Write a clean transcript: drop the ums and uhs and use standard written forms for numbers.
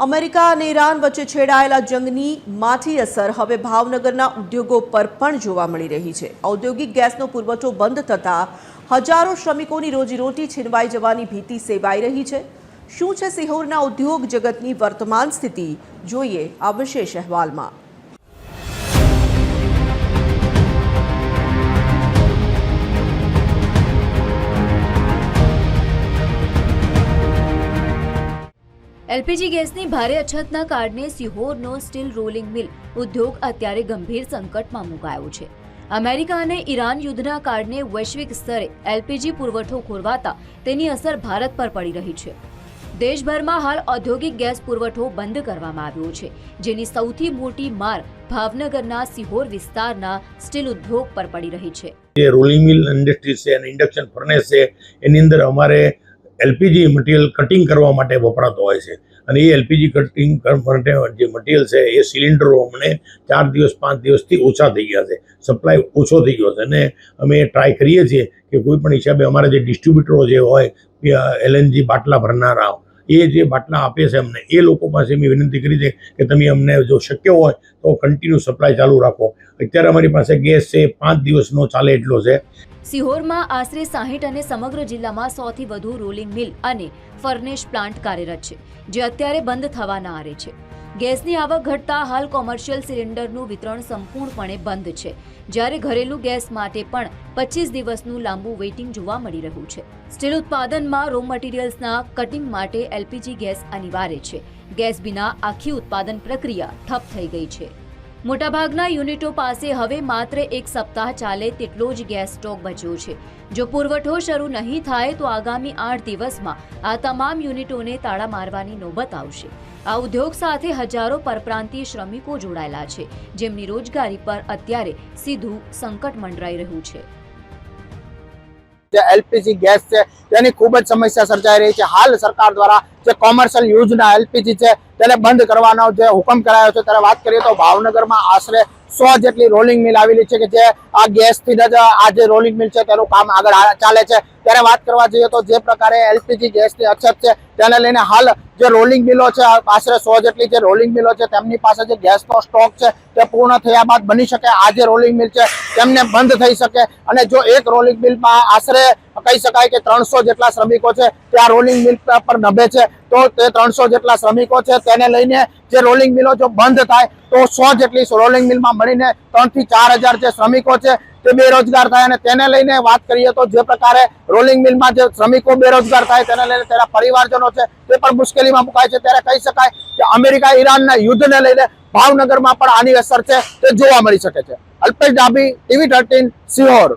America અને Iran વચ્ચે છેડાયેલા જંગની માઠી અસર હવે ભાવનગરના ઉદ્યોગો પર પણ જોવા મળી રહી છે। ઔદ્યોગિક ગેસનો પુરવઠો બંધ થતા હજારો શ્રમિકોની રોજીરોટી છીનવાઈ જવાની ભીતિ સેવાઈ રહી છે। શું છે સિહોરના ઉદ્યોગ જગતની વર્તમાન સ્થિતિ, જોઈએ આ વિશેષ અહેવાલમાં। એલપીજી ગેસની ભારે અછતના કારણે સિહોરનો સ્ટીલ રોલિંગ મિલ ઉદ્યોગ અત્યારે ગંભીર સંકટમાં મુકાયો છે। અમેરિકા અને ઈરાન યુદ્ધના કારણે વૈશ્વિક સ્તરે એલપીજી પુરવઠો ખોરવાતા તેની અસર ભારત પર પડી રહી છે। દેશભરમાં હાલ ઔદ્યોગિક ગેસ પુરવઠો બંધ કરવામાં આવ્યો છે, જેની સૌથી મોટી માર ભાવનગરના સિહોર વિસ્તારના સ્ટીલ ઉદ્યોગ પર પડી રહી છે। જે રોલિંગ મિલ ઇન્ડસ્ટ્રી છે અને ઇન્ડક્શન ફર્નેસ છે, એની અંદર અમારે એલપીજી મટીરિયલ કટિંગ કરવા માટે વપરાતો હોય છે અને એ એલપીજી કટિંગ માટે જે મટીરિયલ છે એ સિલિન્ડરો અમને 4 દિવસ 5 દિવસથી ઓછા થઈ ગયા છે, સપ્લાય ઓછો થઈ ગયો છે અને અમે ટ્રાય કરીએ છીએ કે કોઈ પણ હિસાબે અમારા જે ડિસ્ટ્રીબ્યુટરો જે હોય એલએનજી બાટલા ભરનારા એ જે બાટલા આપે છે અમને, એ લોકો પાસે મેં વિનંતી કરી છે કે તમે અમને જો શક્ય હોય તો કન્ટિન્યુ સપ્લાય ચાલુ રાખો। અત્યારે અમારી પાસે ગેસ છે 5 દિવસનો ચાલે એટલો છે। સિહોરમાં આશરે 60 અને સમગ્ર જિલ્લામાં 100 થી વધુ રોલિંગ મિલ અને ફર્નેસ પ્લાન્ટ કાર્યરત છે, જે અત્યારે બંધ થવાના આરે છે। ગેસની આવક ઘટતા હાલ કોમર્શિયલ સિલિન્ડરનું વિતરણ સંપૂર્ણપણે બંધ છે, જ્યારે ઘરેલું ગેસ માટે પણ 25 દિવસનું લાંબુ વેઇટિંગ જોવા મળી રહ્યું છે। સ્ટીલ ઉત્પાદનમાં રો મટીરિયલ્સના કટિંગ માટે એલપીજી ગેસ અનિવાર્ય છે। ગેસ વિના આખી ઉત્પાદન પ્રક્રિયા ઠપ થઈ ગઈ છે। મોટાભાગના યુનિટો પાસે હવે માત્ર 1 સપ્તાહ ચાલે તેટલો જ ગેસ સ્ટોક બચ્યો છે। જો પુરવઠો શરૂ નહીં થાય તો આગામી 8 દિવસમાં આ તમામ યુનિટોને તાળા મારવાની નોબત આવશે। આ ઉદ્યોગ સાથે હજારો પરપ્રાંતીય શ્રમિકો જોડાયેલા છે, જેમની રોજગારી પર અત્યારે સીધું સંકટ મંડરાઈ રહ્યું છે। જે એલપીજી ગેસ છે તેની ખૂબ જ સમસ્યા સર્જાઈ રહી છે। હાલ સરકાર દ્વારા જે કોમર્શિયલ યુઝના એલપીજી છે તેને બંધ કરવાનો જે હુકમ કરાયો છે, ત્યારે વાત કરીએ તો ભાવનગરમાં આશરે 100 જેટલી રોલિંગ મિલ આવેલી છે કે જે આ ગેસથી જ આ જે રોલિંગ મિલ છે તેનું કામ આગળ ચાલે છે। ત્યારે વાત કરવા જઈએ તો જે પ્રકારે એલપીજી ગેસની અછત છે તેને લઈને હાલ જે રોલિંગ મિલો છે આશરે 100 જેટલી જે રોલિંગ મિલો છે તેમની પાસે જે ગેસનો સ્ટોક છે તે પૂર્ણ થયા બાદ બની શકે આ જે રોલિંગ મિલ છે તેમને બંધ થઈ શકે અને જો એક રોલિંગ મિલમાં આશરે કહી શકાય કે 300 જેટલા શ્રમિકો છે તે આ રોલિંગ મિલ પર નભે છે, તો તે 300 જેટલા શ્રમિકો છે તેને લઈને જે રોલિંગ મિલો જો બંધ થાય તો 100 જેટલી રોલિંગ મિલમાં મળીને 3 થી 4000 જે શ્રમિકો છે તે બેરોજગાર થાય અને તેને લઈને વાત કરીએ તો જે પ્રકારે રોલિંગ મિલમાં જે શ્રમિકો બેરોજગાર થાય તેને લઈને તેના પરિવારજનો છે તે પણ મુશ્કેલીમાં મુકાય છે। ત્યારે કહી શકાય કે અમેરિકા ઈરાનના યુદ્ધને લઈને ભાવનગરમાં પણ આની અસર છે તે જોવા મળી શકે છે। અલ્પેશ ડાભી, TV 13 સિહોર।